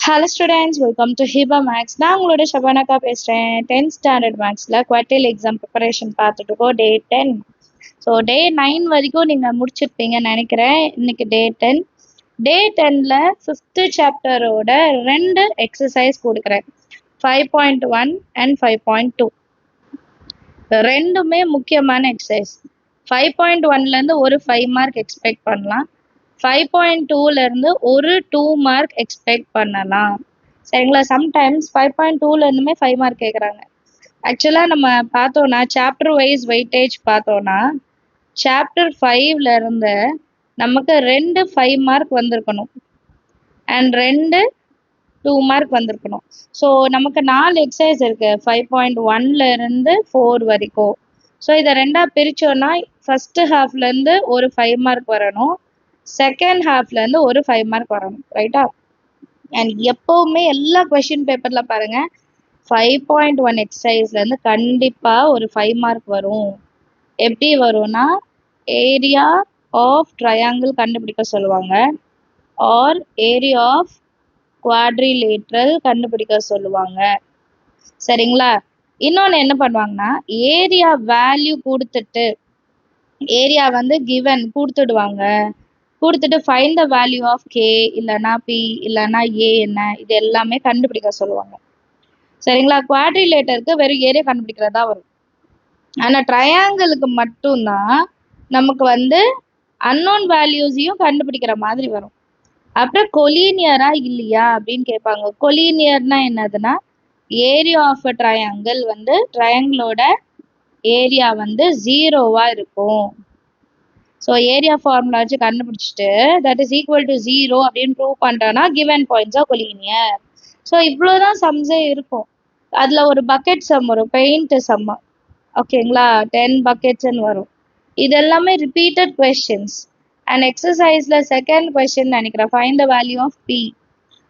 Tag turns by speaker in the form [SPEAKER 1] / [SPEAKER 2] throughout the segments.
[SPEAKER 1] Hello students, welcome to Hiba Max. நான் உங்களோட ஷபானாக்கா பேசுகிறேன். 10th ஸ்டாண்டர்ட் மேக்ஸில் குவார்டர்லி எக்ஸாம் ப்ரிப்பரேஷன் பார்த்துட்டு இருக்கோம். டே 10. ஸோ டே 9 வரைக்கும் நீங்கள் முடிச்சிருப்பீங்கன்னு நினைக்கிறேன். இன்னைக்கு டே 10. டே 10ல் 5th சாப்டரோட 2 எக்ஸசைஸ் கொடுக்குறேன். 5.1 அண்ட் 5.2. ரெண்டுமே முக்கியமான எக்ஸசைஸ். 5.1லேருந்து ஒரு 5 மார்க் எக்ஸ்பெக்ட் பண்ணலாம். 5.2லேருந்து ஒரு 2 மார்க் எக்ஸ்பெக்ட் பண்ணலாம். சரிங்களா? சம்டைம்ஸ் 5.2லேருந்துமே 5 மார்க் கேட்குறாங்க. ஆக்சுவலாக நம்ம பார்த்தோன்னா சாப்டர் வைஸ் வெயிட்டேஜ் பார்த்தோன்னா சாப்டர் 5லேருந்து நமக்கு 2 5 மார்க் வந்திருக்கணும் அண்ட் 2 2 மார்க் வந்திருக்கணும். ஸோ நமக்கு 4 எக்ஸசைஸ் இருக்குது 5.1லேருந்து 4 வரைக்கும். ஸோ இதை ரெண்டாக பிரித்தோன்னா ஃபஸ்ட்டு ஹாஃப்லேருந்து ஒரு 5 மார்க் வரணும், செகண்ட் ஹாஃப்லேருந்து ஒரு 5 மார்க் வரணும். ரைட்டா? அண்ட் எப்போவுமே எல்லா கொஷின் பேப்பரில் பாருங்கள் 5.1 எக்ஸசைஸ்லேருந்து கண்டிப்பாக ஒரு 5 மார்க் வரும். எப்படி வரும்னா ஏரியா ஆஃப் ட்ரையாங்கிள் கண்டுபிடிக்க சொல்லுவாங்க, ஆர் ஏரியா ஆஃப் குவாட்ரிலேட்ரல் கண்டுபிடிக்க சொல்லுவாங்க. சரிங்களா? இன்னொன்று என்ன பண்ணுவாங்கன்னா ஏரியா வேல்யூ கொடுத்துட்டு ஏரியா வந்து கிவன் கொடுத்துட்டு find the value of K இல்லைனா பி இல்லைனா ஏ என்ன இது எல்லாமே கண்டுபிடிக்க சொல்லுவாங்க. சரிங்களா? குவாட்ரிலேட்டருக்கு வெறும் ஏரியா கண்டுபிடிக்கிறதா வரும். ஆனால் ட்ரையாங்கிளுக்கு மட்டும்தான் நமக்கு வந்து அன்னோன் வேல்யூஸையும் கண்டுபிடிக்கிற மாதிரி வரும். அப்புறம் கொலீனியரா இல்லையா அப்படின்னு கேட்பாங்க. கொலீனியர்னா என்னதுன்னா ஏரியா ஆஃப் அ ட்ரையாங்கிள் வந்து ட்ரையாங்கிளோட ஏரியா வந்து 0வா இருக்கும். ஸோ ஏரியா ஃபார்முலா வச்சு கண்டுபிடிச்சிட்டு தட் இஸ் ஈக்குவல் டு 0 அப்படின்னு ப்ரூவ் பண்ணிட்டோன்னா given points of collinear. So இவ்வளோதான் சம்ஸே இருக்கும். அதில் ஒரு பக்கெட் சம் வரும், பெயிண்ட் சம். ஓகேங்களா? 10 பக்கெட்ஸ்ன்னு வரும். இது எல்லாமே ரிப்பீட்டட் கொஸ்டின்ஸ். அண்ட் எக்ஸசைஸில் செகண்ட் கொஸ்டின் நினைக்கிறேன், find the value of P,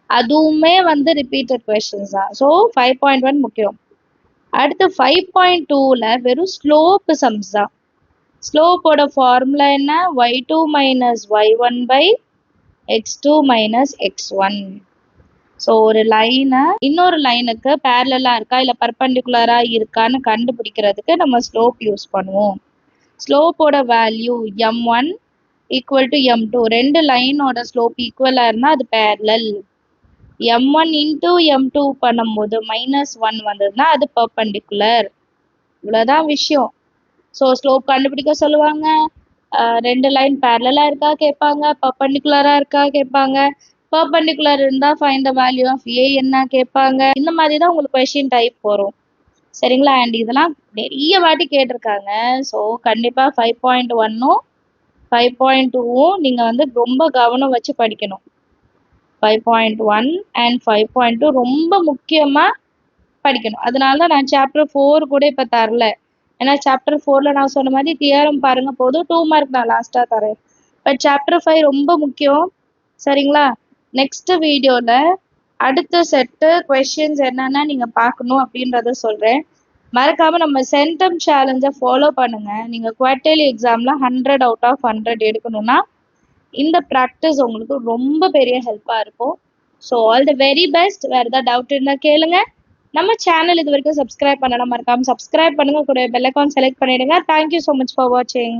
[SPEAKER 1] அதுவுமே வந்து ரிப்பீட்டட் கொஸ்டின்ஸ் தான். ஸோ 5.1 முக்கியம். அடுத்து 5.2ல வெறும் ஸ்லோப் சம்ஸ் தான். ஸ்லோப்போட ஃபார்முலா என்ன? y2 minus y1 by x2 minus x1. So ஒரு லைனை இன்னொரு லைனுக்கு பேரலாக இருக்கா இல்லை பர்பண்டிகுலராக இருக்கான்னு கண்டுபிடிக்கிறதுக்கு நம்ம ஸ்லோப் யூஸ் பண்ணுவோம். ஸ்லோப்போட value m1 equal to m2. ரெண்டு லைனோட ஸ்லோப் ஈக்குவலாக இருந்தால் அது பேரலல். m1 இன்டூ m2 பண்ணும்போது -1 வந்ததுன்னா அது பர்பண்டிகுலர். இவ்வளோதான் விஷயம். ஸோ ஸ்லோப் கண்டுபிடிக்க சொல்லுவாங்க, ரெண்டு லைன் பேரலாக இருக்கா கேட்பாங்க, பர்பண்டிகுலராக இருக்கா கேட்பாங்க, பர்பண்டிகுலர் இருந்தால் ஃபைண்ட் த வேல்யூ ஆஃப் ஏ என்ன கேட்பாங்க. இந்த மாதிரி தான் உங்களுக்கு கொஷின் டைப் வரும். சரிங்களா? அண்ட் இதெல்லாம் நிறைய வாட்டி கேட்டிருக்காங்க. ஸோ கண்டிப்பாக 5.1ம் 5.2வும் நீங்கள் வந்து ரொம்ப கவனம் வச்சு படிக்கணும். 5.1 அண்ட் 5.2 ரொம்ப முக்கியமாக படிக்கணும். அதனால தான் நான் சாப்டர் 4 கூட இப்போ தரல. ஏன்னா சாப்டர் 4ல நான் சொன்ன மாதிரி தியரம் பாருங்க போதும், 2 மார்க் நான் லாஸ்ட்டாக தரேன். பட் சாப்டர் 5 ரொம்ப முக்கியம். சரிங்களா? நெக்ஸ்ட் வீடியோவில் அடுத்த செட்டு கொஸ்டின்ஸ் என்னென்னா நீங்கள் பார்க்கணும் அப்படின்றத சொல்கிறேன். மறக்காமல் நம்ம சென்டம் சேலஞ்சை ஃபாலோ பண்ணுங்கள். நீங்கள் குவார்டர்லி எக்ஸாமில் 100 அவுட் ஆஃப் 100 எடுக்கணும்னா இந்த ப்ராக்டிஸ் உங்களுக்கு ரொம்ப பெரிய ஹெல்ப்பாக இருக்கும். So all the very best. வேறு ஏதாவது டவுட் இருந்தால் கேளுங்க. நம்ம சேனல் இது வரைக்கும் சப்ஸ்கிரைப் பண்ணலாம், மறக்காம சப்ஸ்கிரைப் பண்ணுங்க, கூட பெல் ஐகான் செலக்ட் பண்ணிடுங்க. தேங்க்யூ ஸோ மச் ஃபார் வாட்சிங்.